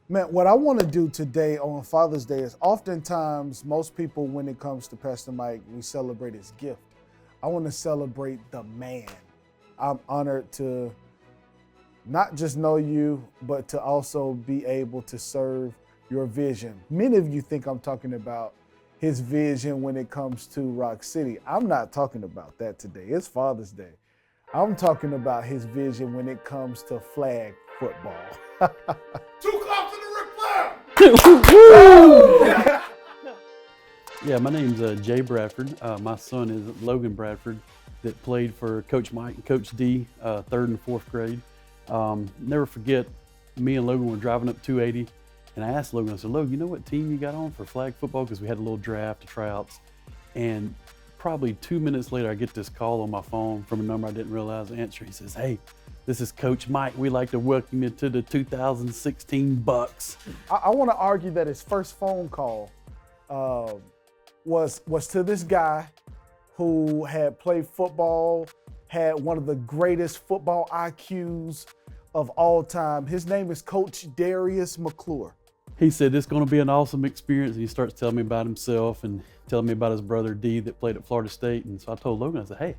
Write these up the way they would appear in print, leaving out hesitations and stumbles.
Man, what I want to do today on Father's Day is oftentimes most people, when it comes to Pastor Mike, we celebrate his gift. I want to celebrate the man. I'm honored to not just know you, but to also be able to serve your vision. Many of you think I'm talking about his vision when it comes to Rock City. I'm not talking about that today. It's Father's Day. I'm talking about his vision when it comes to flag football. Two claps to the Ric Flair! Yeah, my name's Jay Bradford. My son is Logan Bradford that played for Coach Mike and Coach D, 3rd and 4th grade. Never forget, me and Logan were driving up 280, and I asked Logan, I said, Logan, you know what team you got on for flag football? Because we had a little draft of tryouts. And probably 2 minutes later, I get this call on my phone from a number I didn't realize I answered. He says, hey, this is Coach Mike. We'd like to welcome you to the 2016 Bucks. I want to argue that his first phone call was to this guy who had played football, had one of the greatest football IQs of all time. His name is Coach Darius McClure. He said, it's going to be an awesome experience. And he starts telling me about himself and telling me about his brother D that played at Florida State. And so I told Logan, I said, hey,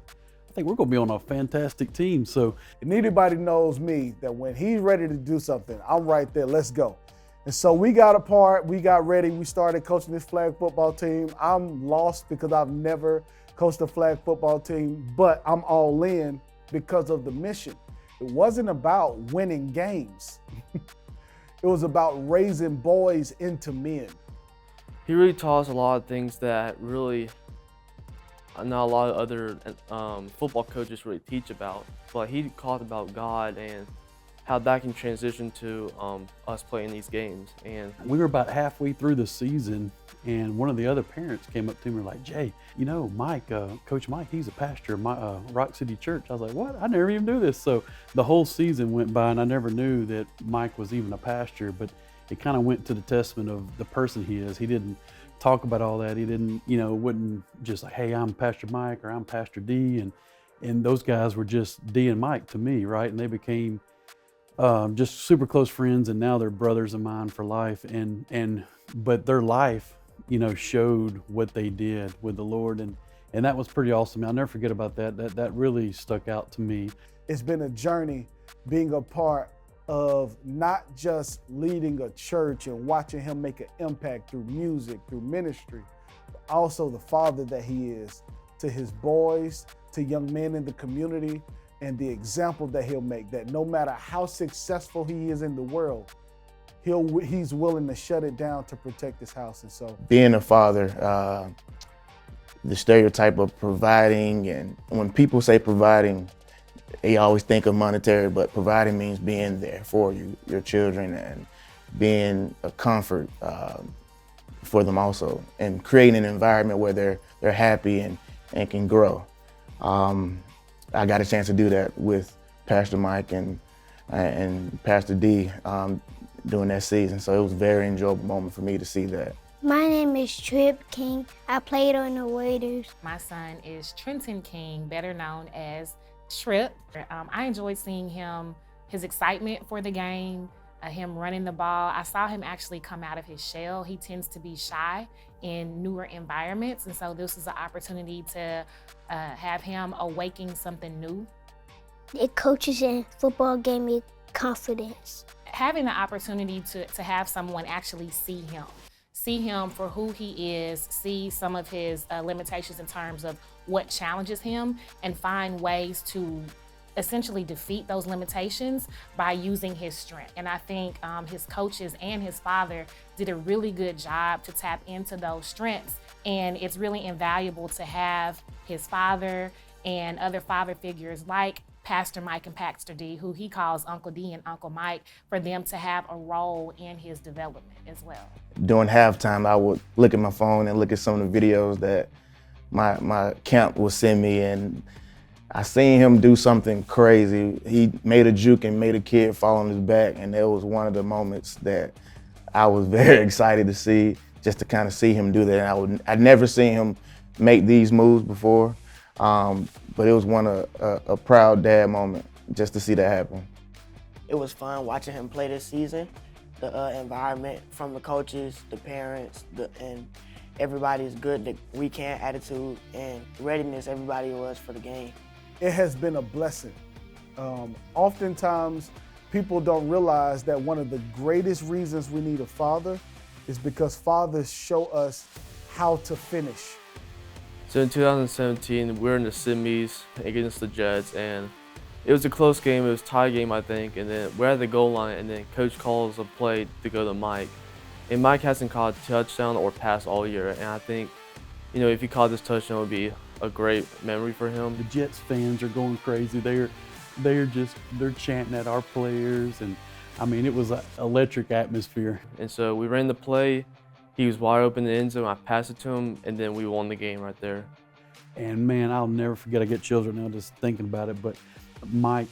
I think we're going to be on a fantastic team. So, and anybody knows me that when he's ready to do something, I'm right there, let's go. And so we got apart, we got ready, we started coaching this flag football team. I'm lost because I've never coached a flag football team, but I'm all in because of the mission. It wasn't about winning games. It was about raising boys into men. He really taught us a lot of things that really not a lot of other football coaches really teach about. But he taught about God and how that can transition to us playing these games. And we were about halfway through the season, and one of the other parents came up to me and were like, Jay, you know, Mike, Coach Mike, he's a pastor of my Rock City Church. I was like, what? I never even knew this. So the whole season went by, and I never knew that Mike was even a pastor, but it kind of went to the testament of the person he is. He didn't talk about all that. He didn't, wouldn't just like, hey, I'm Pastor Mike or I'm Pastor D. And those guys were just D and Mike to me, right? And they became just super close friends, and now they're brothers of mine for life. But their life, showed what they did with the Lord, and that was pretty awesome. I'll never forget about that. That really stuck out to me. It's been a journey being a part of not just leading a church and watching him make an impact through music, through ministry, but also the father that he is to his boys, to young men in the community, and the example that he'll make, that no matter how successful he is in the world, he's willing to shut it down to protect his house. And so being a father, the stereotype of providing, and when people say providing, they always think of monetary, but providing means being there for you, your children, and being a comfort for them also, and creating an environment where they're happy and can grow. I got a chance to do that with Pastor Mike and Pastor D during that season, so it was a very enjoyable moment for me to see that. My name is Trip King. I played on the Raiders. My son is Trenton King, better known as Trip. I enjoyed seeing his excitement for the game, him running the ball. I saw him actually come out of his shell. He tends to be shy in newer environments, and so this was an opportunity to have him awaken something new. The coaches in football gave me confidence. Having the opportunity to have someone actually see him for who he is, see some of his limitations in terms of what challenges him, and find ways to essentially defeat those limitations by using his strength. And I think his coaches and his father did a really good job to tap into those strengths. And it's really invaluable to have his father and other father figures like Pastor Mike and Pastor D, who he calls Uncle D and Uncle Mike, for them to have a role in his development as well. During halftime, I would look at my phone and look at some of the videos that my camp would send me, and I seen him do something crazy. He made a juke and made a kid fall on his back, and that was one of the moments that I was very excited to see, just to kind of see him do that. And I'd never seen him make these moves before, but it was a proud dad moment just to see that happen. It was fun watching him play this season. the environment from the coaches, the parents, and everybody's good, the we-can attitude and readiness everybody was for the game. It has been a blessing. Oftentimes, people don't realize that one of the greatest reasons we need a father is because fathers show us how to finish. So in 2017, we're in the semis against the Jets, and it was a close game. It was a tie game, I think, and then we're at the goal line, and then coach calls a play to go to Mike. And Mike hasn't caught a touchdown or pass all year, and I think, you know, if he caught this touchdown, it would be a great memory for him. The Jets fans are going crazy. They're chanting at our players, and I mean, it was an electric atmosphere. And so we ran the play. He was wide open in the end zone. I passed it to him, and then we won the game right there. And man, I'll never forget. I get children now just thinking about it. But Mike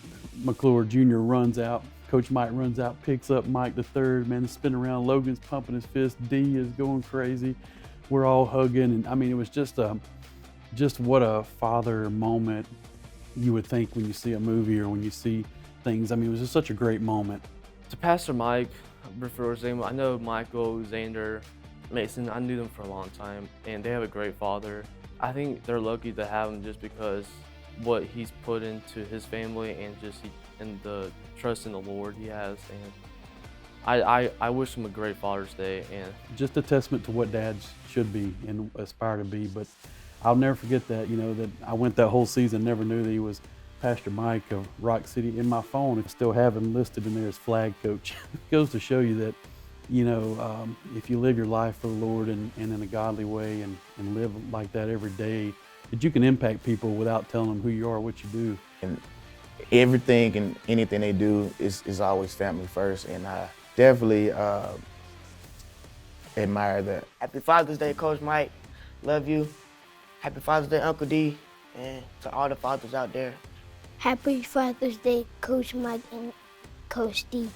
McClure Jr. runs out. Coach Mike runs out, picks up Mike the third. Man, spinning around. Logan's pumping his fist. D is going crazy. We're all hugging, and I mean, it was just what a father moment you would think when you see a movie or when you see things. I mean, it was just such a great moment. To Pastor Mike, I know Michael, Xander, Mason, I knew them for a long time, and they have a great father. I think they're lucky to have him just because what he's put into his family and the trust in the Lord he has. And I wish him a great Father's Day. And just a testament to what dads should be and aspire to be. But I'll never forget that, you know, that I went that whole season, never knew that he was Pastor Mike of Rock City. In my phone, I still have him listed in there as flag coach. It goes to show you that, you know, if you live your life for the Lord and in a godly way and live like that every day, that you can impact people without telling them who you are, what you do. And everything and anything they do is always family first, and I definitely admire that. Happy Father's Day, Coach Mike. Love you. Happy Father's Day, Uncle D, and to all the fathers out there. Happy Father's Day, Coach Mike and Coach D.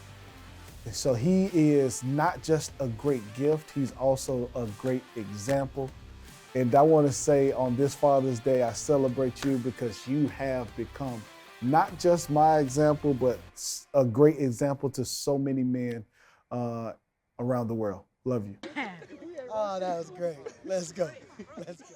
So he is not just a great gift, he's also a great example. And I want to say on this Father's Day, I celebrate you because you have become not just my example, but a great example to so many men around the world. Love you. Oh, that was great. Let's go. Let's go.